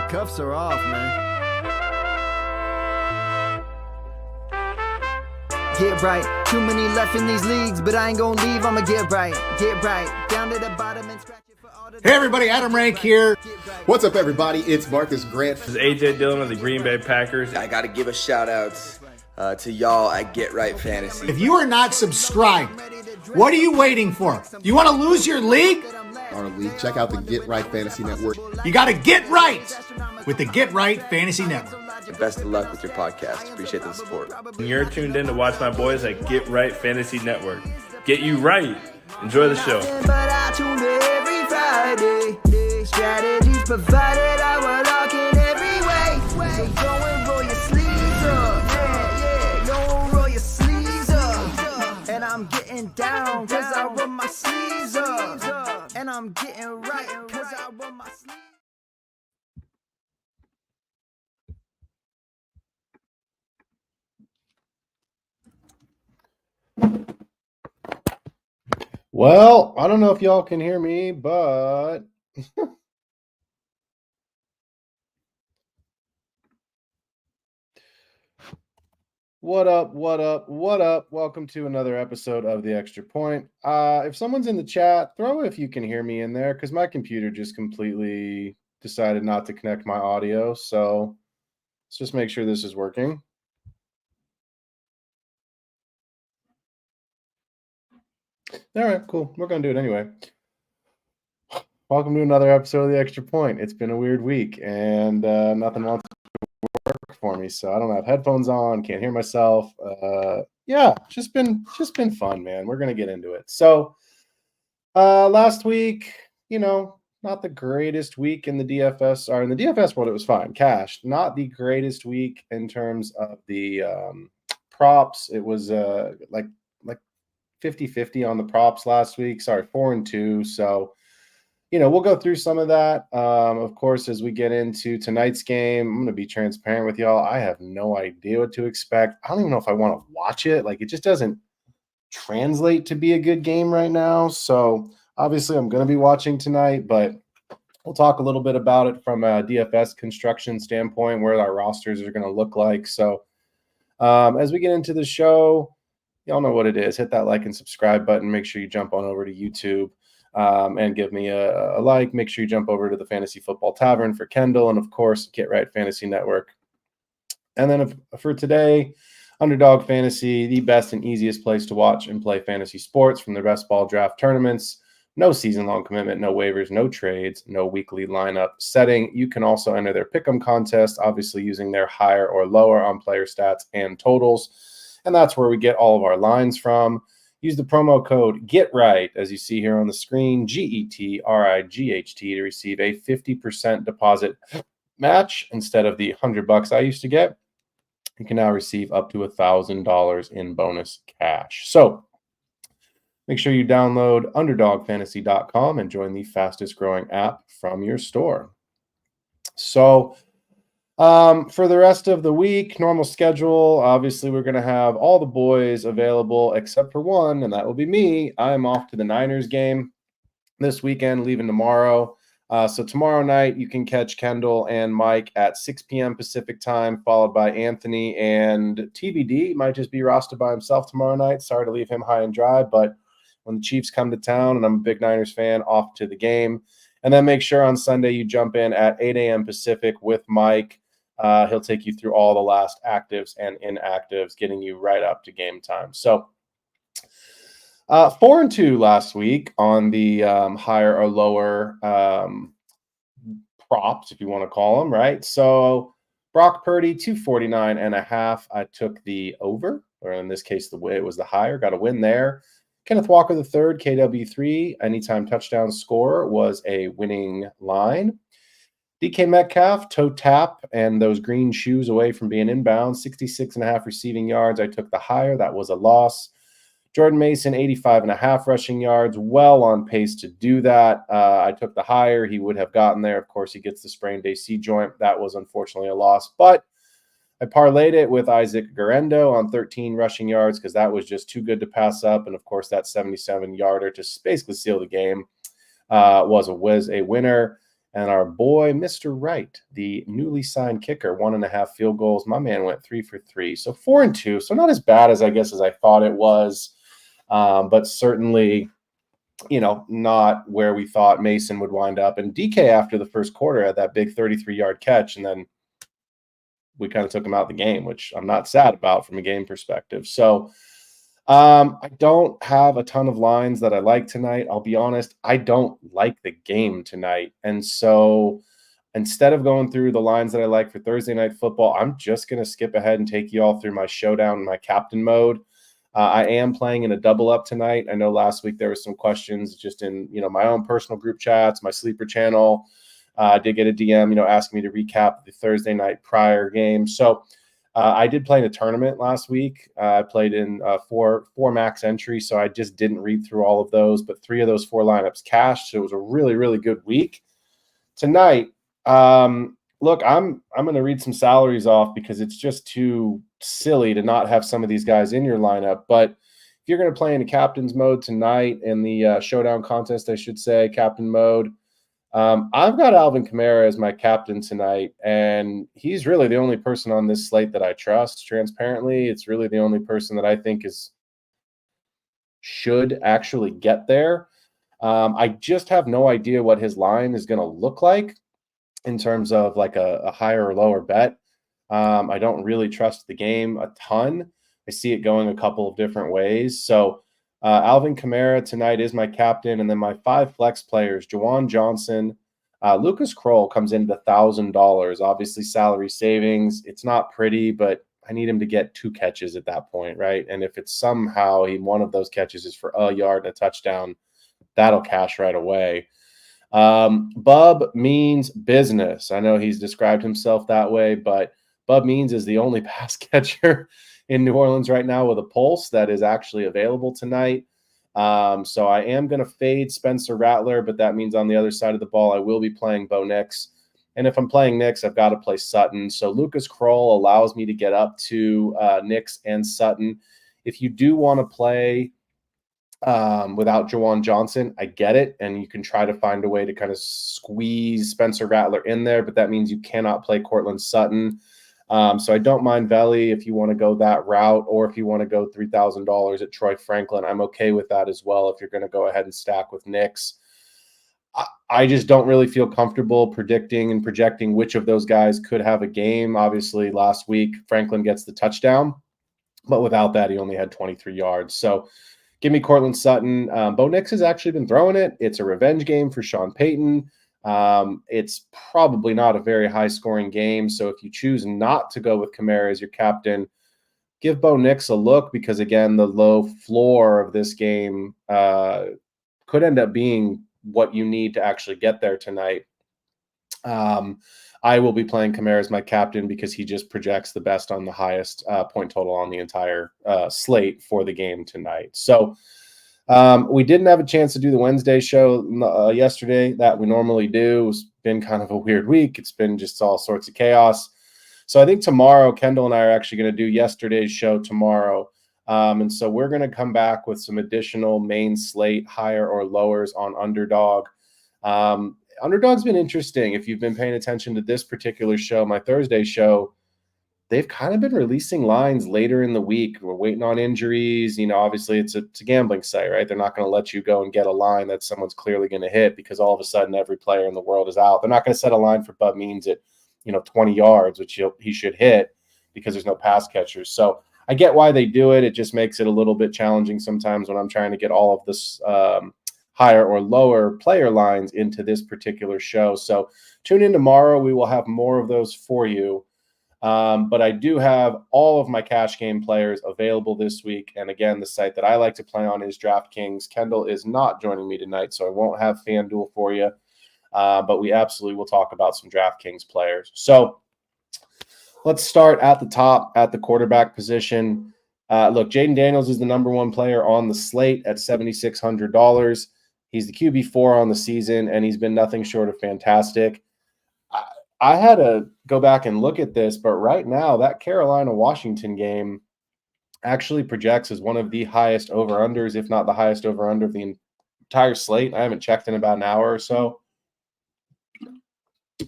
Cuffs are off, man. Get right. Too many left in these leagues, but I ain't gonna leave. I'ma get right. Get right. Down to the bottom and scratch it for all the... Hey everybody, Adam Rank here. What's up, everybody? It's Marcus Grant. This is AJ Dillon of the Green Bay Packers. I got to give a shout out to y'all at Get Right Fantasy. If you are not subscribed, what are you waiting for? You want to lose your league? Check out the Get Right Fantasy Network. You got to get right with the Get Right Fantasy Network. And best of luck with your podcast. Appreciate the support. And you're tuned in to watch my boys at Get Right Fantasy Network. Get you right. Enjoy the show. But I tune in every Friday. Strategies provided, I will lock in every way. So go and roll your sleeves up. Yeah, go roll your sleeves up. And I'm getting down, cause I roll my sleeves up. And I'm getting right, cause I roll my sleeves up. Well, I don't know if y'all can hear me, but what up? Welcome to another episode of The Extra Point. If someone's in the chat, throw if you can hear me in there, because my computer just completely decided not to connect my audio. So let's just make sure this is working. All right, cool. We're going to do it anyway. Welcome to another episode of The Extra Point. It's been a weird week, and nothing wants to work for me, so I don't have headphones on, can't hear myself. Yeah, just been fun, man. We're going to get into it. So last week, not the greatest week in the DFS, or in the DFS world, it was fine. Cash, not the greatest week in terms of the props. It was like 50-50 on the props last week. Sorry, 4-2. So, we'll go through some of that. Of course, as we get into tonight's game, I'm going to be transparent with y'all. I have no idea what to expect. I don't even know if I want to watch it. Like, it just doesn't translate to be a good game right now. So, obviously, I'm going to be watching tonight, but we'll talk a little bit about it from a DFS construction standpoint, where our rosters are going to look like. So, as we get into the show, y'all know what it is. Hit that like and subscribe button. Make sure you jump on over to YouTube and give me a like. Make sure you jump over to the Fantasy Football Tavern for Kendall, and of course, Get Right Fantasy Network. And then for today, Underdog Fantasy, the best and easiest place to watch and play fantasy sports from the best ball draft tournaments. No season-long commitment, no waivers, no trades, no weekly lineup setting. You can also enter their pick'em contest, obviously using their higher or lower on player stats and totals. And that's where we get all of our lines from. Use the promo code GETRIGHT, as you see here on the screen, GETRIGHT, to receive a 50% deposit match instead of the $100 I used to get. You can now receive up to $1,000 in bonus cash. So make sure you download underdogfantasy.com and join the fastest growing app from your store. So for the rest of the week, normal schedule, obviously we're going to have all the boys available except for one, and that will be me. I'm off to the Niners game this weekend, leaving tomorrow. So tomorrow night, you can catch Kendall and Mike at 6 p.m. Pacific time, followed by Anthony, and TBD might just be rostered by himself tomorrow night. Sorry to leave him high and dry, but when the Chiefs come to town, and I'm a big Niners fan, off to the game. And then make sure on Sunday you jump in at 8 a.m. Pacific with Mike. He'll take you through all the last actives and inactives, getting you right up to game time. So 4-2 last week on the higher or lower props, if you want to call them, right? So Brock Purdy, 249.5. I took the over, or in this case, it was the higher. Got a win there. Kenneth Walker III, KW3, anytime touchdown score was a winning line. DK Metcalf, toe tap, and those green shoes away from being inbound, 66.5 receiving yards. I took the higher. That was a loss. Jordan Mason, 85.5 rushing yards, well on pace to do that. I took the higher. He would have gotten there. Of course, he gets the sprained AC joint. That was unfortunately a loss, but I parlayed it with Isaac Guerrero on 13 rushing yards because that was just too good to pass up. And, of course, that 77-yarder to basically seal the game was a winner. And our boy, Mr. Wright, the newly signed kicker, 1.5 field goals. My man went 3 for 3. So 4-2. So not as bad as I thought it was. But certainly, not where we thought Mason would wind up. And DK, after the first quarter, had that big 33-yard catch. And then we kind of took him out of the game, which I'm not sad about from a game perspective. So I don't have a ton of lines that I like tonight. I'll be honest, I don't like the game tonight. And so instead of going through the lines that I like for Thursday Night Football, I'm just going to skip ahead and take you all through my showdown and my captain mode. I am playing in a double up tonight. I know last week there were some questions just in, my own personal group chats, my sleeper channel. I did get a DM, asking me to recap the Thursday night prior game. So I did play in a tournament last week. I played in four max entries, so I just didn't read through all of those, but 3 of those 4 lineups cashed, so it was a really, really good week. Tonight, look, I'm going to read some salaries off because it's just too silly to not have some of these guys in your lineup. But if you're going to play in a captain's mode tonight, in the showdown contest, I should say, captain mode, I've got Alvin Kamara as my captain tonight, and he's really the only person on this slate that I trust. Transparently, it's really the only person that I think should actually get there. I just have no idea what his line is going to look like in terms of like a higher or lower bet. I don't really trust the game a ton. I see it going a couple of different ways. So Alvin Kamara tonight is my captain, and then my 5 flex players, Jawan Johnson, Lucas Kroll comes in at $1,000. Obviously, salary savings. It's not pretty, but I need him to get 2 catches at that point, right? And if it's somehow one of those catches is for a yard and a touchdown, that'll cash right away. Bub Means business. I know he's described himself that way, but Bub Means is the only pass catcher in New Orleans right now with a pulse that is actually available tonight. So I am going to fade Spencer Rattler, but that means on the other side of the ball, I will be playing Bo Nix. And if I'm playing Nix, I've got to play Sutton. So Lucas Kroll allows me to get up to Nix and Sutton. If you do want to play without Jawan Johnson, I get it. And you can try to find a way to kind of squeeze Spencer Rattler in there, but that means you cannot play Cortland Sutton. So I don't mind Veli if you want to go that route, or if you want to go $3,000 at Troy Franklin, I'm okay with that as well if you're going to go ahead and stack with Nix. I just don't really feel comfortable predicting and projecting which of those guys could have a game. Obviously, last week, Franklin gets the touchdown, but without that, he only had 23 yards. So give me Cortland Sutton. Bo Nix has actually been throwing it. It's a revenge game for Sean Payton. It's probably not a very high-scoring game, so if you choose not to go with Kamara as your captain, give Bo Nix a look because, again, the low floor of this game could end up being what you need to actually get there tonight. I will be playing Kamara as my captain because he just projects the best on the highest point total on the entire slate for the game tonight. So we didn't have a chance to do the Wednesday show yesterday that we normally do. It's been kind of a weird week. It's been just all sorts of chaos. So I think tomorrow, Kendall and I are actually going to do yesterday's show tomorrow. And so we're going to come back with some additional main slate higher or lowers on Underdog. Underdog's been interesting. If you've been paying attention to this particular show, my Thursday show, they've kind of been releasing lines later in the week. We're waiting on injuries. Obviously it's a gambling site, right? They're not going to let you go and get a line that someone's clearly going to hit because all of a sudden every player in the world is out. They're not going to set a line for Bub Means at 20 yards, which he should hit because there's no pass catchers. So I get why they do it. It just makes it a little bit challenging sometimes when I'm trying to get all of this higher or lower player lines into this particular show. So tune in tomorrow. We will have more of those for you. But I do have all of my cash game players available this week. And again, the site that I like to play on is DraftKings. Kendall is not joining me tonight, so I won't have FanDuel for you. But we absolutely will talk about some DraftKings players. So let's start at the top at the quarterback position. Look, Jaden Daniels is the number 1 player on the slate at $7,600. He's the QB4 on the season, and he's been nothing short of fantastic. I had to go back and look at this, but right now that Carolina-Washington game actually projects as one of the highest over-unders, if not the highest over-under of the entire slate. I haven't checked in about an hour or so.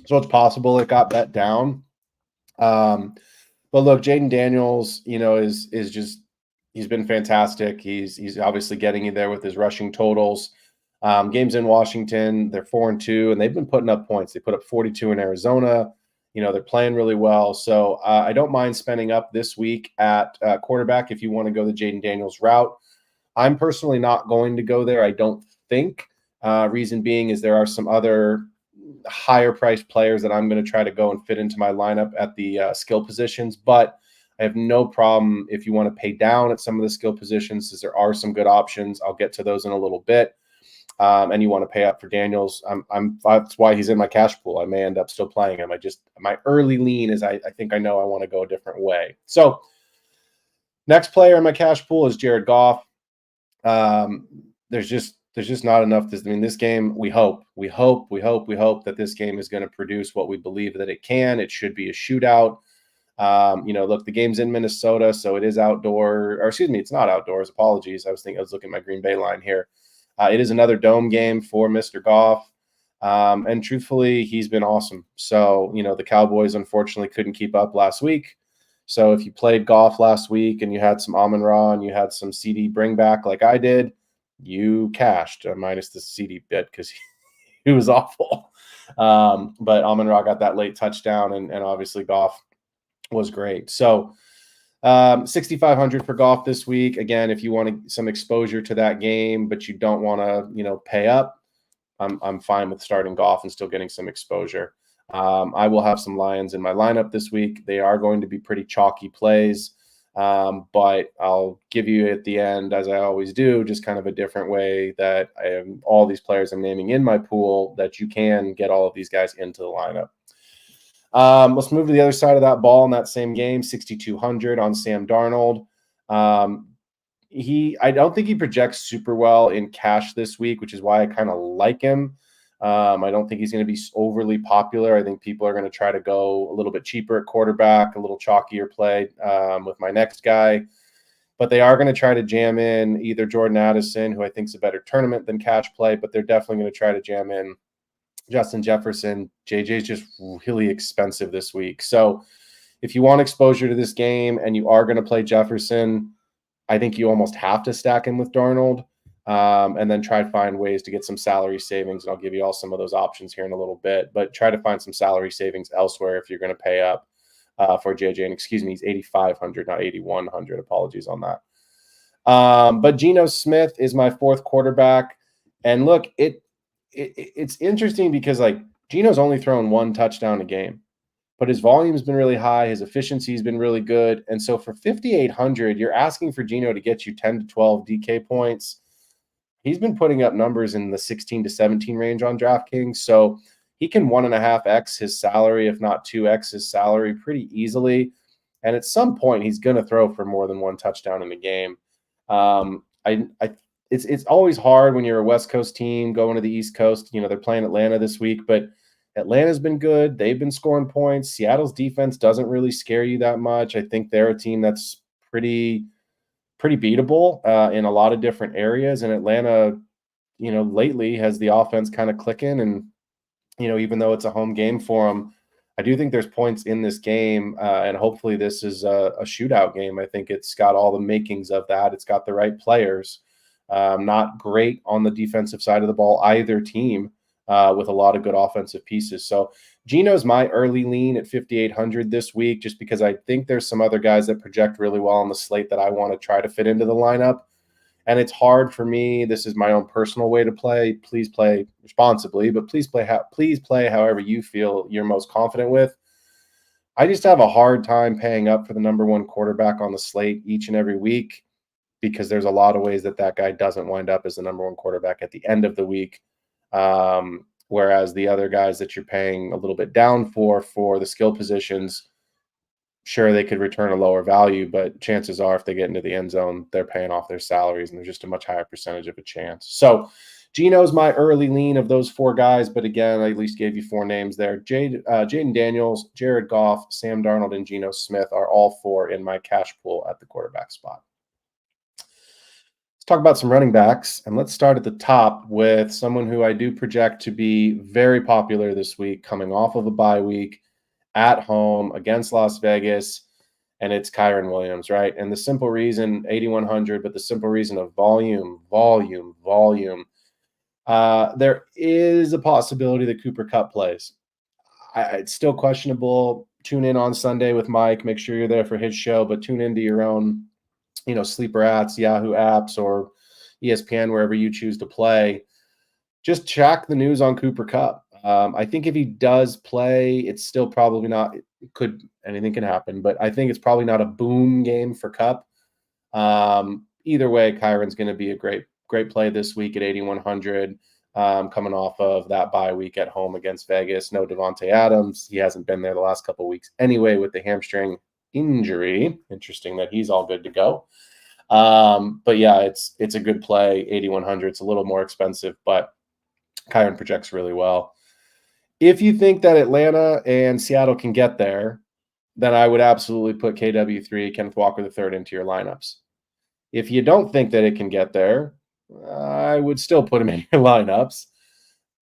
So it's possible it got bet down. But look, Jaden Daniels, is just, he's been fantastic. He's obviously getting you there with his rushing totals. Games in Washington, they're 4-2, and they've been putting up points. They put up 42 in Arizona. They're playing really well. So I don't mind spending up this week at quarterback if you want to go the Jaden Daniels route. I'm personally not going to go there, I don't think. Reason being is there are some other higher priced players that I'm going to try to go and fit into my lineup at the skill positions. But I have no problem if you want to pay down at some of the skill positions, as there are some good options. I'll get to those in a little bit. And you want to pay up for Daniels. That's why he's in my cash pool. I may end up still playing him. My early lean is I think I know I want to go a different way. So next player in my cash pool is Jared Goff. There's just not enough. This game, we hope that this game is going to produce what we believe that it can. It should be a shootout. Look, the game's in Minnesota, so it is outdoor, or excuse me, it's not outdoors. Apologies. I was looking at my Green Bay line here. It is another dome game for Mr. Goff. And truthfully, he's been awesome. So, the Cowboys unfortunately couldn't keep up last week. So if you played Goff last week and you had some Amon-Ra and you had some CD bring back like I did, you cashed, minus the CD bit because he was awful. But Amon-Ra got that late touchdown, and obviously Goff was great. So 6,500 for Goff this week. Again, if you want some exposure to that game, but you don't want to, pay up, I'm fine with starting Goff and still getting some exposure. I will have some Lions in my lineup this week. They are going to be pretty chalky plays, but I'll give you at the end, as I always do, just kind of a different way that all these players I'm naming in my pool, that you can get all of these guys into the lineup. Let's move to the other side of that ball in that same game, 6,200 on Sam Darnold. I don't think he projects super well in cash this week, which is why I kind of like him. I don't think he's going to be overly popular. I think people are going to try to go a little bit cheaper at quarterback, a little chalkier play with my next guy. But they are going to try to jam in either Jordan Addison, who I think is a better tournament than cash play, but they're definitely going to try to jam in Justin Jefferson. JJ's just really expensive this week. So if you want exposure to this game and you are going to play Jefferson, I think you almost have to stack him with Darnold, and then try to find ways to get some salary savings. And I'll give you all some of those options here in a little bit, but try to find some salary savings elsewhere if you're going to pay up for JJ. And excuse me, he's 8,500, not 8,100. Apologies on that. But Geno Smith is my fourth quarterback. And look, it's interesting because Geno's only thrown one touchdown a game, but his volume's been really high. His efficiency's been really good. And so for 5,800, you're asking for Geno to get you 10 to 12 DK points. He's been putting up numbers in the 16 to 17 range on DraftKings. So he can 1.5x his salary, if not 2x his salary, pretty easily. And at some point, he's going to throw for more than one touchdown in the game. It's always hard when you're a West Coast team going to the East Coast. They're playing Atlanta this week, but Atlanta's been good. They've been scoring points. Seattle's defense doesn't really scare you that much. I think they're a team that's pretty beatable in a lot of different areas. And Atlanta, lately has the offense kind of clicking. And, even though it's a home game for them, I do think there's points in this game, and hopefully this is a shootout game. I think it's got all the makings of that. It's got the right players. Not great on the defensive side of the ball, either team, with a lot of good offensive pieces. So Geno's my early lean at 5,800 this week, just because I think there's some other guys that project really well on the slate that I want to try to fit into the lineup. And it's hard for me. This is my own personal way to play. Please play responsibly, but please play however you feel you're most confident with. I just have a hard time paying up for the number one quarterback on the slate each and every week, because there's a lot of ways that guy doesn't wind up as the number one quarterback at the end of the week. Whereas the other guys that you're paying a little bit down for the skill positions, sure, they could return a lower value, but chances are if they get into the end zone, they're paying off their salaries and there's just a much higher percentage of a chance. So Geno's my early lean of those four guys, but again, I at least gave you four names there. Jaden Daniels, Jared Goff, Sam Darnold, and Geno Smith are all four in my cash pool at the quarterback spot. Let's talk about some running backs, and let's start at the top with someone who I do project to be very popular this week, coming off of a bye week at home against Las Vegas, and it's Kyren Williams, right? And the simple reason, 8,100, but the simple reason of volume. There is a possibility that Cooper Kupp plays. It's still questionable. Tune in on Sunday with Mike. Make sure you're there for his show, but tune into your own, sleeper apps, Yahoo apps, or ESPN, wherever you choose to play. Just check the news on Cooper Kupp. I think if he does play, it's still probably not. Anything can happen, but I think it's probably not a boom game for Kupp. Either way, Kyron's going to be a great play this week at 8,100. Coming off of that bye week at home against Vegas. No Devontae Adams. He hasn't been there the last couple of weeks anyway with the hamstring injury. Interesting that he's all good to go. But yeah, it's a good play. 8,100. It's a little more expensive, but Kyron projects really well. If you think that Atlanta and Seattle can get there, then I would absolutely put KW3, Kenneth Walker III, into your lineups. If you don't think that it can get there, I would still put him in your lineups.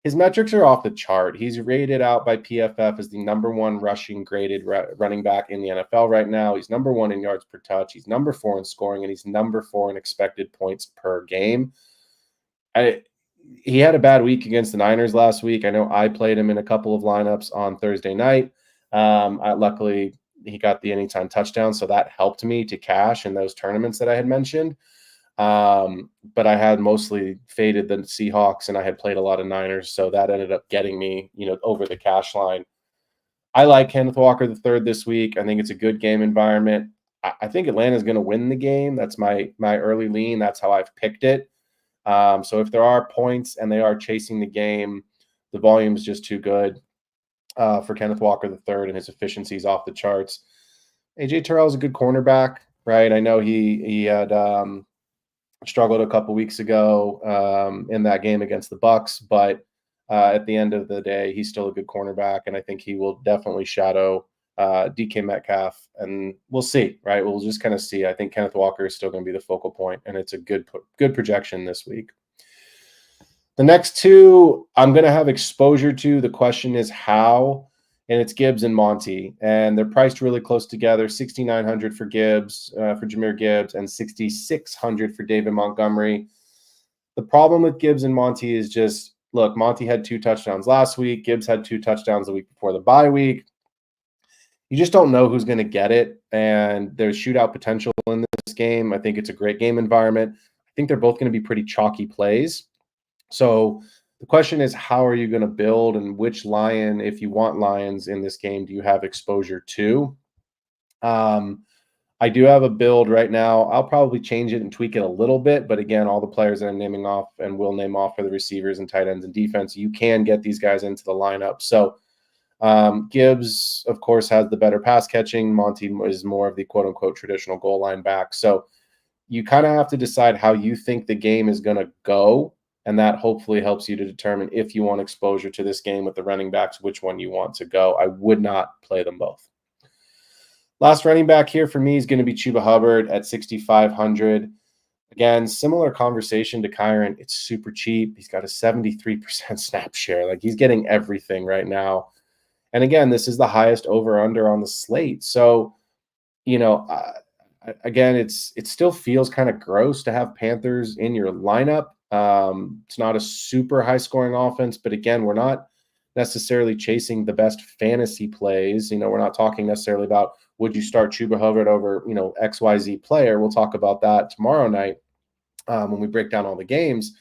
His metrics are off the chart. He's rated out by PFF as the number 1 rushing graded running back in the NFL right now. He's number 1 in yards per touch. He's number 4 in scoring, and he's number 4 in expected points per game. He had a bad week against the Niners last week. I know I played him in a couple of lineups on Thursday night. Luckily, he got the anytime touchdown, so that helped me to cash in those tournaments that I had mentioned. But I had mostly faded the Seahawks, and I had played a lot of Niners, so that ended up getting me, over the cash line. I like Kenneth Walker III this week. I think it's a good game environment. I think Atlanta's going to win the game. That's my early lean. That's how I've picked it. So if there are points and they are chasing the game, the volume is just too good for Kenneth Walker III, and his efficiency is off the charts. AJ Terrell is a good cornerback, right? I know he had struggled a couple weeks ago in that game against the Bucs, but at the end of the day, he's still a good cornerback, and I think he will definitely shadow DK Metcalf, and we'll see, right? We'll just kind of see. I think Kenneth Walker is still going to be the focal point, and it's a good projection this week. The next two I'm going to have exposure to. The question is how, and it's Gibbs and Monty, and they're priced really close together. 6,900 for Gibbs, for Jahmyr Gibbs, and 6,600 for David Montgomery. The problem with Gibbs and Monty is just, look, Monty had 2 touchdowns last week. Gibbs had 2 touchdowns the week before the bye week. You just don't know who's going to get it, and there's shootout potential in this game. I think it's a great game environment. I think they're both going to be pretty chalky plays. So the question is, how are you going to build, and which Lion, if you want Lions in this game, do you have exposure to? I do have a build right now. I'll probably change it and tweak it a little bit. But again, all the players that I'm naming off and will name off for the receivers and tight ends and defense, you can get these guys into the lineup. So Gibbs, of course, has the better pass catching. Monty is more of the quote unquote traditional goal line back. So you kind of have to decide how you think the game is going to go. And that hopefully helps you to determine, if you want exposure to this game with the running backs, which one you want to go. I would not play them both. Last running back here for me is going to be Chuba Hubbard at 6,500. Again, similar conversation to Kyron. It's super cheap. He's got a 73% snap share. Like, he's getting everything right now. And again, this is the highest over-under on the slate. So, again, it still feels kind of gross to have Panthers in your lineup. It's not a super high-scoring offense, but again, we're not necessarily chasing the best fantasy plays. We're not talking necessarily about, would you start Chuba Hubbard over, XYZ player. We'll talk about that tomorrow night when we break down all the games.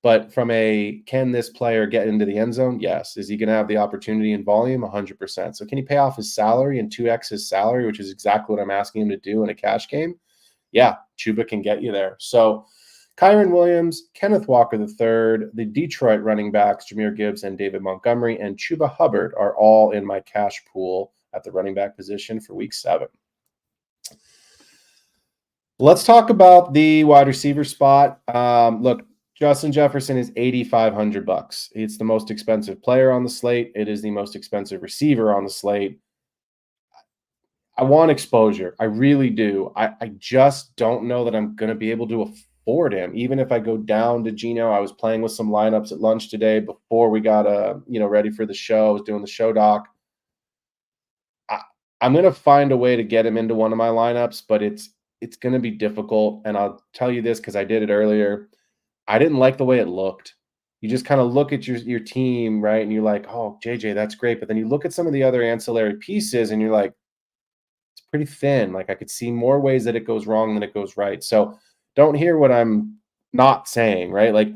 But from can this player get into the end zone? Yes. Is he going to have the opportunity and volume? 100%. So can he pay off his salary and 2x his salary, which is exactly what I'm asking him to do in a cash game? Yeah, Chuba can get you there. So Kyren Williams, Kenneth Walker III, the Detroit running backs, Jahmyr Gibbs and David Montgomery, and Chuba Hubbard are all in my cash pool at the running back position for week 7. Let's talk about the wide receiver spot. Look, Justin Jefferson is $8,500. It's the most expensive player on the slate. It is the most expensive receiver on the slate. I want exposure. I really do. I just don't know that I'm going to be able to afford him. Even if I go down to Geno, I was playing with some lineups at lunch today before we got ready for the show. I was doing the show doc. I'm going to find a way to get him into one of my lineups, but it's going to be difficult. And I'll tell you this because I did it earlier. I didn't like the way it looked. You just kind of look at your team, right? And you're like, oh, JJ, that's great. But then you look at some of the other ancillary pieces and you're like, it's pretty thin. Like I could see more ways that it goes wrong than it goes right. So don't hear what I'm not saying, right? Like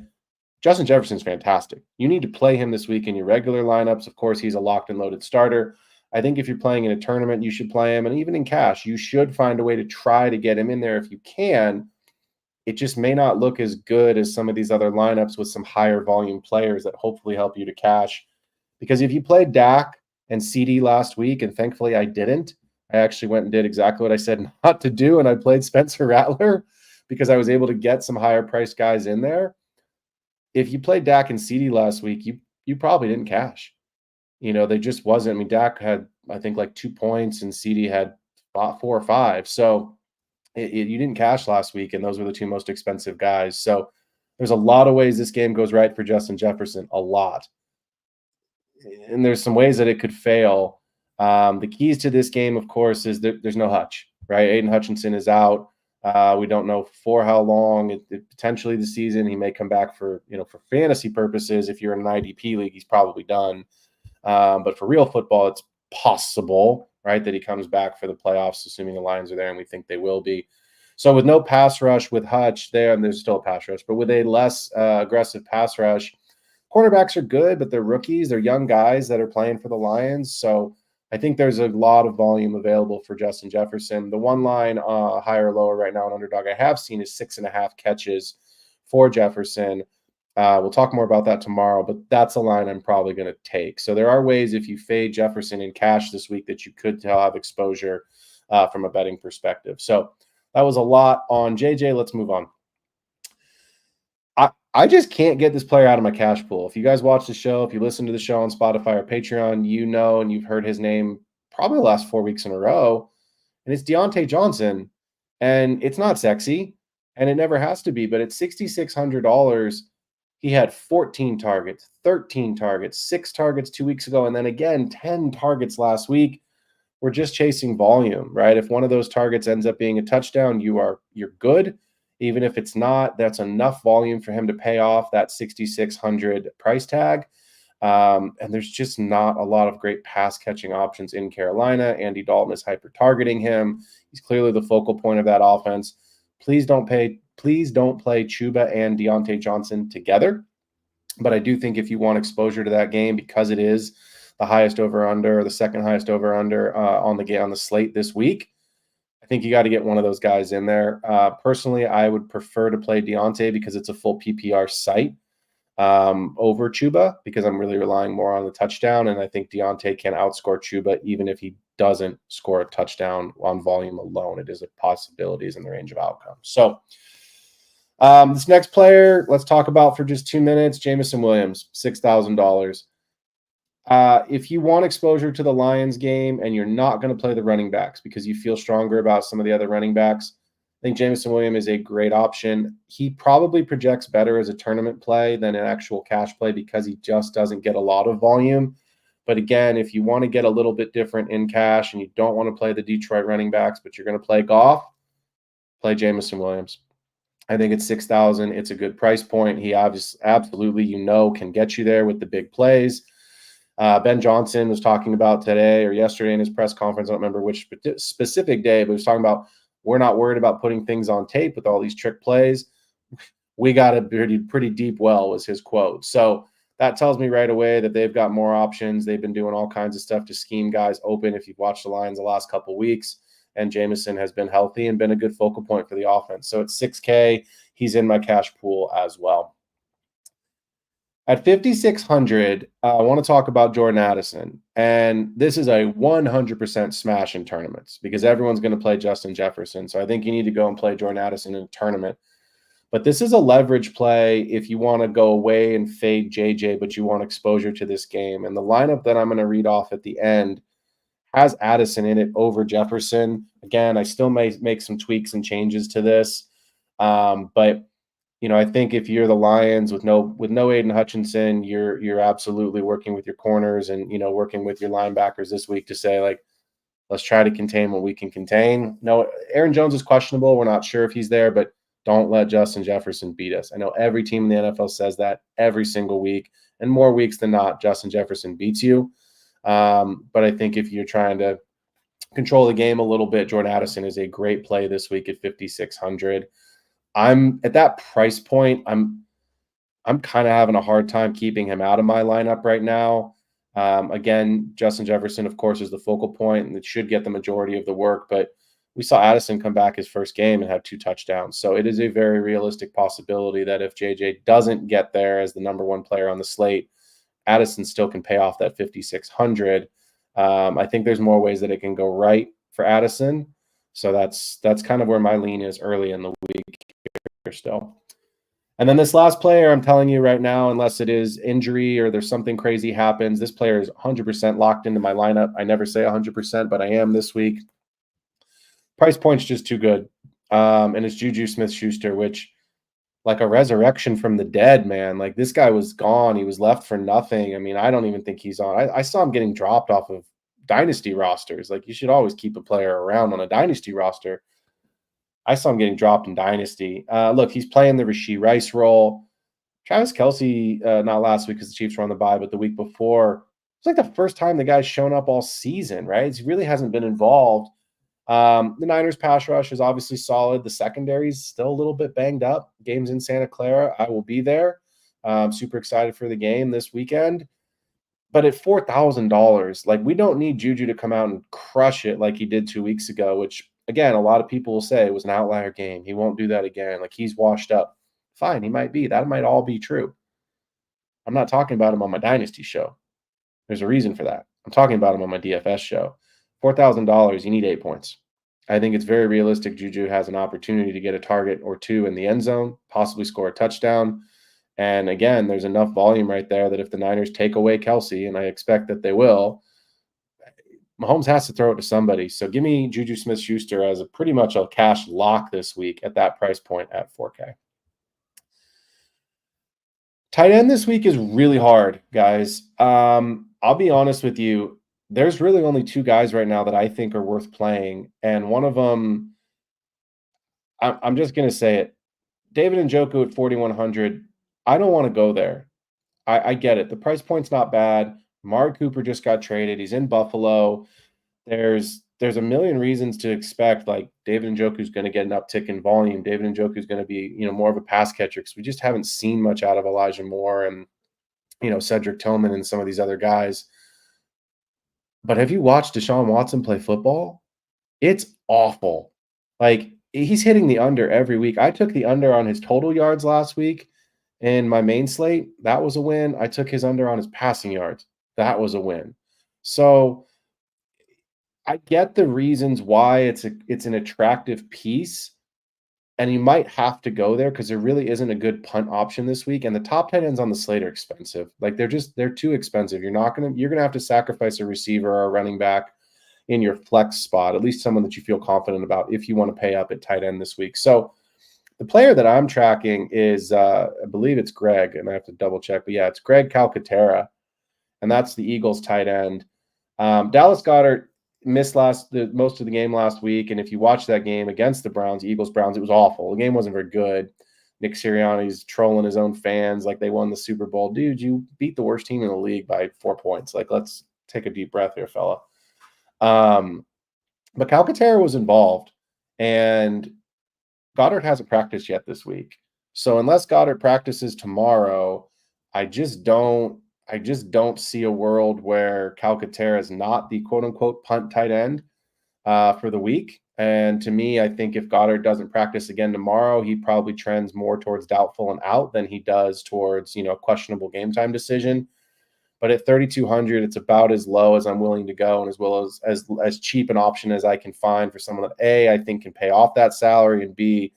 Justin Jefferson's fantastic. You need to play him this week in your regular lineups. Of course, he's a locked and loaded starter. I think if you're playing in a tournament, you should play him. And even in cash, you should find a way to try to get him in there if you can. It just may not look as good as some of these other lineups with some higher volume players that hopefully help you to cash. Because if you played Dak and CD last week, and thankfully I didn't, I actually went and did exactly what I said not to do, and I played Spencer Rattler because I was able to get some higher priced guys in there. If you played Dak and CD last week, you probably didn't cash. They just wasn't. I mean, Dak had, I think, like 2 points, and CD had 4 or 5. So you didn't cash last week, and those were the 2 most expensive guys. So there's a lot of ways this game goes right for Justin Jefferson, a lot. And there's some ways that it could fail. The keys to this game, of course, is that there's no Hutch, right? Aiden Hutchinson is out. We don't know for how long. Potentially the season. He may come back for fantasy purposes. If you're in an IDP league, he's probably done. But for real football, it's possible, right, that he comes back for the playoffs, assuming the Lions are there, and we think they will be. So with no pass rush with Hutch there, and there's still a pass rush, but with a less aggressive pass rush, cornerbacks are good, but they're rookies. They're young guys that are playing for the Lions. So I think there's a lot of volume available for Justin Jefferson. The one line higher or lower right now in Underdog I have seen is 6.5 catches for Jefferson. We'll talk more about that tomorrow, but that's a line I'm probably going to take. So there are ways if you fade Jefferson in cash this week that you could have exposure from a betting perspective. So that was a lot on JJ. Let's move on. I just can't get this player out of my cash pool. If you guys watch the show, if you listen to the show on Spotify or Patreon, and you've heard his name probably the last 4 weeks in a row, and it's Deontay Johnson. And it's not sexy, and it never has to be, but at $6,600, he had 14 targets, 13 targets, 6 targets 2 weeks ago, and then again, 10 targets last week. We're just chasing volume, right? If one of those targets ends up being a touchdown, you're good. Even if it's not, that's enough volume for him to pay off that $6,600 price tag. And there's just not a lot of great pass catching options in Carolina. Andy Dalton is hyper targeting him. He's clearly the focal point of that offense. Please don't play Chuba and Deontay Johnson together. But I do think if you want exposure to that game, because it is the highest over-under, the second highest over-under on the slate this week, I think you got to get one of those guys in there. Personally, I would prefer to play Deontay because it's a full PPR site over Chuba, because I'm really relying more on the touchdown, and I think Deontay can outscore Chuba even if he doesn't score a touchdown on volume alone. It is a possibilities in the range of outcomes. So this next player, let's talk about for just 2 minutes, Jameson Williams, $6,000. If you want exposure to the Lions game and you're not going to play the running backs because you feel stronger about some of the other running backs, I think Jameson Williams is a great option. He probably projects better as a tournament play than an actual cash play because he just doesn't get a lot of volume. But again, if you want to get a little bit different in cash and you don't want to play the Detroit running backs, but you're going to play Goff, play Jameson Williams. I think it's $6,000. It's a good price point. He absolutely, can get you there with the big plays. Ben Johnson was talking about today or yesterday in his press conference, I don't remember which specific day, but he was talking about we're not worried about putting things on tape with all these trick plays. We got a pretty deep well, was his quote. So that tells me right away that they've got more options. They've been doing all kinds of stuff to scheme guys open if you've watched the Lions the last couple of weeks. And Jameson has been healthy and been a good focal point for the offense. So at $6K, he's in my cash pool as well. At $5,600, I want to talk about Jordan Addison. And this is a 100% smash in tournaments because everyone's going to play Justin Jefferson. So I think you need to go and play Jordan Addison in a tournament. But this is a leverage play if you want to go away and fade JJ, but you want exposure to this game. And the lineup that I'm going to read off at the end has Addison in it over Jefferson. Again, I still may make some tweaks and changes to this. But I think if you're the Lions with no Aiden Hutchinson, you're absolutely working with your corners and working with your linebackers this week to say, like, let's try to contain what we can contain. No, Aaron Jones is questionable. We're not sure if he's there, but don't let Justin Jefferson beat us. I know every team in the NFL says that every single week, and more weeks than not, Justin Jefferson beats you. But I think if you're trying to control the game a little bit, Jordan Addison is a great play this week at 5,600. I'm at that price point. I'm kind of having a hard time keeping him out of my lineup right now. Again, Justin Jefferson, of course, is the focal point, and it should get the majority of the work. But we saw Addison come back his first game and have 2 touchdowns. So it is a very realistic possibility that if JJ doesn't get there as the number 1 player on the slate, Addison still can pay off that 5,600. I think there's more ways that it can go right for Addison. So that's kind of where my lean is early in the week here still. And then this last player, I'm telling you right now, unless it is injury or there's something crazy happens, this player is 100% locked into my lineup. I never say 100%, but I am this week. Price point's just too good. And it's Juju Smith-Schuster, which, like a resurrection from the dead, man. Like, this guy was gone. He was left for nothing. I mean, I don't even think he's on. I saw him getting dropped off of dynasty rosters. Like, you should always keep a player around on a dynasty roster. I saw him getting dropped in dynasty. Look, he's playing the Rashee Rice role. Travis Kelce, not last week because the Chiefs were on the bye, but the week before, it's like the first time the guy's shown up all season, right? He really hasn't been involved. The Niners pass rush is obviously solid. The secondary's still a little bit banged up. Game's in Santa Clara. I will be there. Super excited for the game this weekend. But at $4,000, like, we don't need Juju to come out and crush it like he did 2 weeks ago, which, again, a lot of people will say it was an outlier game. He won't do that again. Like, he's washed up. Fine, he might be. That might all be true. I'm not talking about him on my Dynasty show. There's a reason for that. I'm talking about him on my DFS show. $4,000, you need 8 points. I think it's very realistic Juju has an opportunity to get a target or 2 in the end zone, possibly score a touchdown. And again, there's enough volume right there that if the Niners take away Kelce, and I expect that they will, Mahomes has to throw it to somebody. So give me Juju Smith-Schuster as pretty much a cash lock this week at that price point at 4K. Tight end this week is really hard, guys. I'll be honest with you. There's really only 2 guys right now that I think are worth playing. And one of them, I'm just going to say it. David Njoku at 4,100. I don't want to go there. I get it. The price point's not bad. Amari Cooper just got traded. He's in Buffalo. There's a million reasons to expect, like, David Njoku's going to get an uptick in volume. David Njoku's going to be, more of a pass catcher because we just haven't seen much out of Elijah Moore and, Cedric Tillman and some of these other guys. But have you watched Deshaun Watson play football? It's awful. Like, he's hitting the under every week. I took the under on his total yards last week in my main slate. That was a win. I took his under on his passing yards. That was a win. So I get the reasons why it's an attractive piece, and you might have to go there because there really isn't a good punt option this week. And the top tight ends on the slate are expensive. Like, they're too expensive. You're gonna have to sacrifice a receiver or a running back in your flex spot, at least someone that you feel confident about if you want to pay up at tight end this week. So the player that I'm tracking is, I believe it's Greg, and I have to double check, but yeah, it's Greg Calcaterra, and that's the Eagles tight end. Dallas Goedert missed most of the game last week, and if you watch that game against the Browns, Eagles-Browns, it was awful. The game wasn't very good. Nick Sirianni's trolling his own fans like they won the Super Bowl. Dude, you beat the worst team in the league by 4 points. Like, let's take a deep breath here, fella. But Calcaterra was involved, and Goddard hasn't practiced yet this week. So unless Goddard practices tomorrow, I just don't see a world where Calcaterra is not the quote-unquote punt tight end for the week. And to me, I think if Goddard doesn't practice again tomorrow, he probably trends more towards doubtful and out than he does towards, questionable game time decision. But at 3,200, it's about as low as I'm willing to go, and as well as cheap an option as I can find for someone that A, I think can pay off that salary, and B,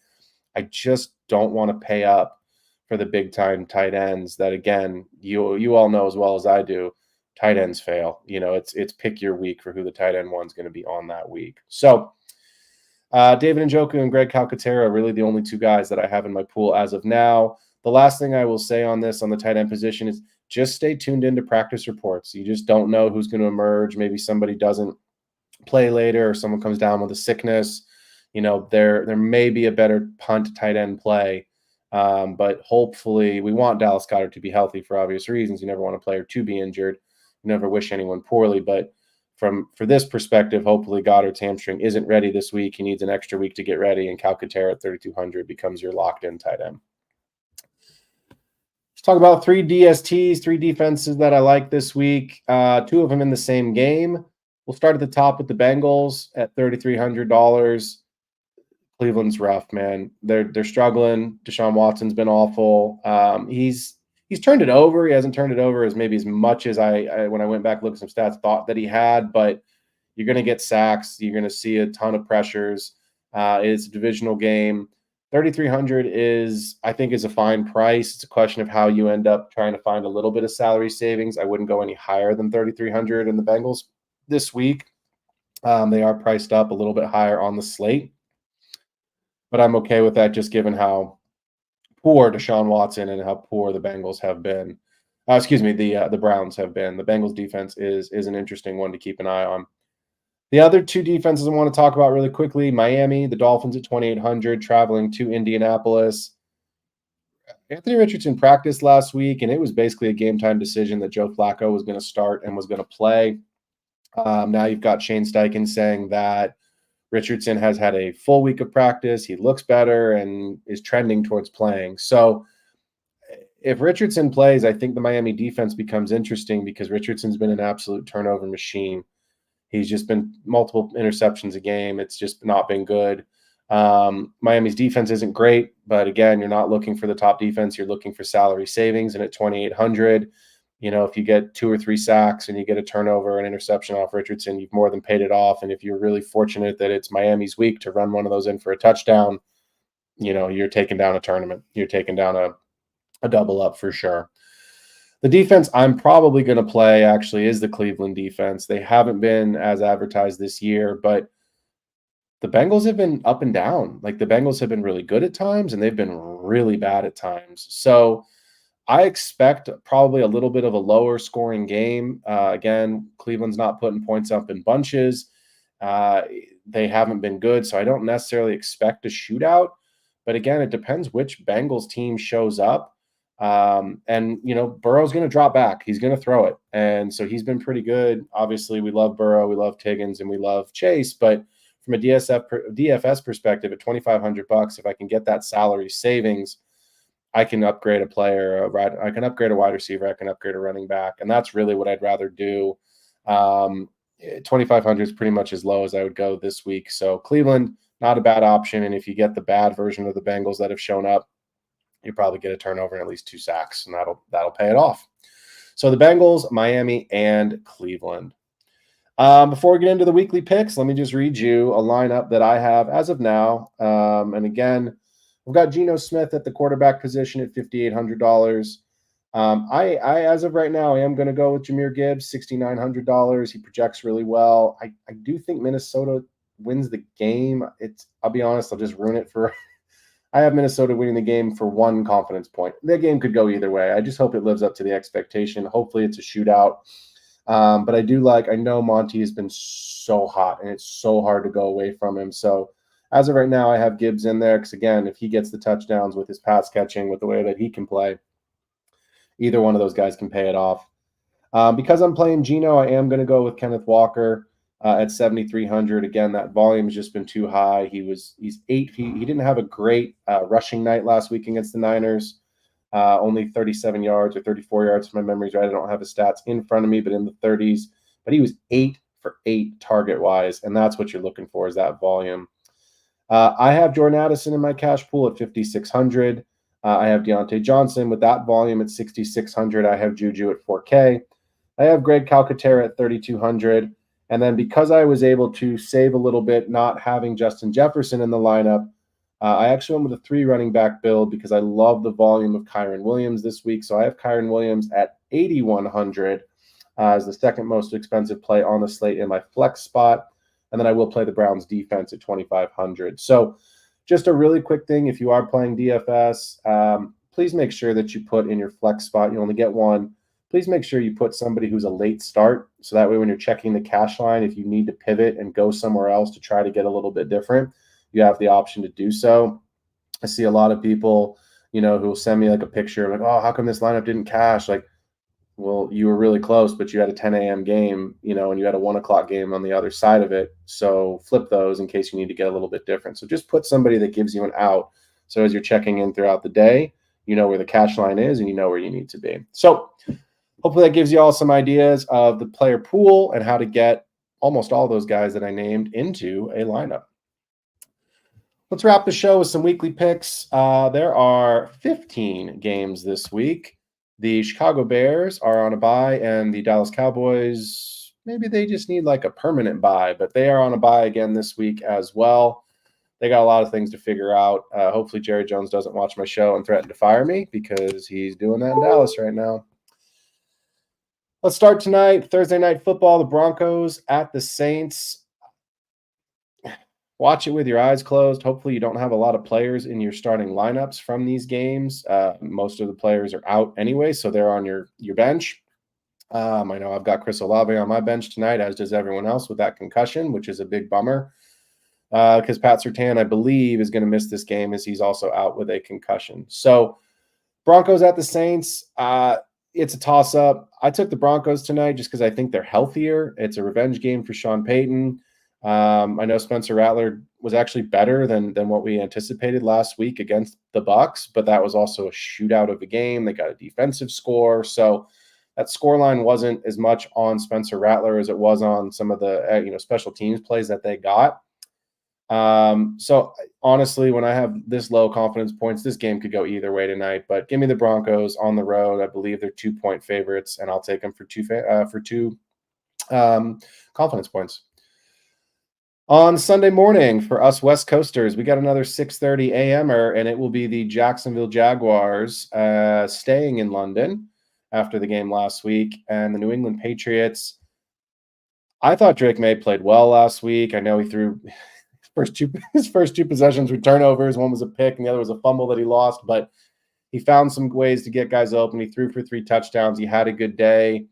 I just don't want to pay up for the big time tight ends that, again, you all know as well as I do, tight ends fail. It's pick your week for who the tight end one's going to be on that week. So David Njoku and Greg Calcaterra are really the only two guys that I have in my pool as of now. The last thing I will say on this, on the tight end position, is just stay tuned into practice reports. You just don't know who's going to emerge. Maybe somebody doesn't play later, or someone comes down with a sickness. There may be a better punt tight end play. But hopefully, we want Dallas Goedert to be healthy for obvious reasons. You never want a player to be injured. You never wish anyone poorly. But for this perspective, hopefully Goddard's hamstring isn't ready this week. He needs an extra week to get ready, and Calcaterra at 3,200 becomes your locked-in tight end. Let's talk about 3 DSTs, 3 defenses that I like this week. 2 of them in the same game. We'll start at the top with the Bengals at $3,300. Cleveland's rough, man. They're struggling. Deshaun Watson's been awful. He's turned it over. He hasn't turned it over as much as I when I went back looked at some stats, thought that he had. But you're going to get sacks. You're going to see a ton of pressures. It's a divisional game. 3,300 I think is a fine price. It's a question of how you end up trying to find a little bit of salary savings. I wouldn't go any higher than 3,300 in the Bengals this week. They are priced up a little bit higher on the slate, but I'm okay with that just given how poor Deshaun Watson and how poor the Bengals have been. The Browns have been. The Bengals defense is an interesting one to keep an eye on. The other 2 defenses I want to talk about really quickly, Miami, the Dolphins at 2,800, traveling to Indianapolis. Anthony Richardson practiced last week, and it was basically a game-time decision that Joe Flacco was going to start and was going to play. Now you've got Shane Steichen saying that Richardson has had a full week of practice. He looks better and is trending towards playing. So if Richardson plays, I think the Miami defense becomes interesting because Richardson's been an absolute turnover machine. He's just been multiple interceptions a game. It's just not been good. Miami's defense isn't great, but again, you're not looking for the top defense. You're looking for salary savings. And at 2,800, if you get 2 or 3 sacks and you get a turnover, an interception off Richardson, you've more than paid it off. And if you're really fortunate that it's Miami's week to run one of those in for a touchdown, you're taking down a tournament. You're taking down a double up for sure. The defense I'm probably going to play actually is the Cleveland defense. They haven't been as advertised this year, but the Bengals have been up and down. Like the Bengals have been really good at times and they've been really bad at times. So I expect probably a little bit of a lower scoring game. Again, Cleveland's not putting points up in bunches. They haven't been good, so I don't necessarily expect a shootout. But again, it depends which Bengals team shows up. Burrow's going to drop back. He's going to throw it. And so he's been pretty good. Obviously, we love Burrow, we love Tiggins, and we love Chase. But from a DFS perspective, at $2,500, if I can get that salary savings, I can upgrade a player. I can upgrade a wide receiver. I can upgrade a running back. And that's really what I'd rather do. 2,500 is pretty much as low as I would go this week. So Cleveland, not a bad option. And if you get the bad version of the Bengals that have shown up, you probably get a turnover and at least 2 sacks, and that'll pay it off. So the Bengals, Miami, and Cleveland. Before we get into the weekly picks, let me just read you a lineup that I have as of now. And again, we've got Geno Smith at the quarterback position at $5,800. I as of right now, I am going to go with Jahmyr Gibbs, $6,900. He projects really well. I do think Minnesota wins the game. I'll be honest, I'll just ruin it for. I have Minnesota winning the game for 1 confidence point. The game could go either way. I just hope it lives up to the expectation. Hopefully it's a shootout. But I know Monty has been so hot, and it's so hard to go away from him. So as of right now, I have Gibbs in there because, again, if he gets the touchdowns with his pass catching, with the way that he can play, either one of those guys can pay it off. Because I'm playing Geno, I am going to go with Kenneth Walker at 7,300. Again, that volume has just been too high. He's 8. He didn't have a great rushing night last week against the Niners. Only 37 yards or 34 yards, if my memory's right. I don't have his stats in front of me, but in the 30s. But he was 8 for 8 target-wise, and that's what you're looking for is that volume. I have Jordan Addison in my cash pool at 5,600. I have Deontay Johnson with that volume at 6,600. I have Juju at 4K. I have Greg Calcaterra at 3,200. And then because I was able to save a little bit not having Justin Jefferson in the lineup, I actually went with a 3 running back build because I love the volume of Kyren Williams this week. So I have Kyren Williams at 8,100 as the second most expensive play on the slate in my flex spot. And then I will play the Browns defense at 2,500. So just a really quick thing, if you are playing DFS, please make sure that you put in your flex spot, you only get one. Please make sure you put somebody who's a late start. So that way when you're checking the cash line, if you need to pivot and go somewhere else to try to get a little bit different, you have the option to do so. I see a lot of people, who will send me like a picture like, oh, how come this lineup didn't cash? Like, well, you were really close, but you had a 10 a.m. game, and you had a 1 o'clock game on the other side of it. So flip those in case you need to get a little bit different. So just put somebody that gives you an out. So as you're checking in throughout the day, you know where the cash line is and you know where you need to be. So hopefully that gives you all some ideas of the player pool and how to get almost all those guys that I named into a lineup. Let's wrap the show with some weekly picks. There are 15 games this week. The Chicago Bears are on a bye, and the Dallas Cowboys, maybe they just need like a permanent bye, but they are on a bye again this week as well. They got a lot of things to figure out. Hopefully Jerry Jones doesn't watch my show and threaten to fire me because he's doing that in Dallas right now. Let's start tonight, Thursday Night Football, the Broncos at the Saints. Watch it with your eyes closed. Hopefully you don't have a lot of players in your starting lineups from these games. Most of the players are out anyway, so they're on your bench. I know I've got Chris Olave on my bench tonight, as does everyone else with that concussion, which is a big bummer because Pat Surtain, I believe, is going to miss this game as he's also out with a concussion. So Broncos at the Saints, it's a toss-up. I took the Broncos tonight just because I think they're healthier. It's a revenge game for Sean Payton. I know Spencer Rattler was actually better than what we anticipated last week against the Bucs, but that was also a shootout of a game. They got a defensive score, so that scoreline wasn't as much on Spencer Rattler as it was on some of the special teams plays that they got. So honestly, when I have this low confidence points, this game could go either way tonight. But give me the Broncos on the road. I believe they're 2-point favorites, and I'll take them for two confidence points. On Sunday morning, for us West Coasters, we got another 6:30 a.m.er, and it will be the Jacksonville Jaguars staying in London after the game last week, and the New England Patriots. I thought Drake May played well last week. I know he threw his first two possessions were turnovers. One was a pick, and the other was a fumble that he lost, but he found some ways to get guys open. He threw for 3 touchdowns. He had a good day.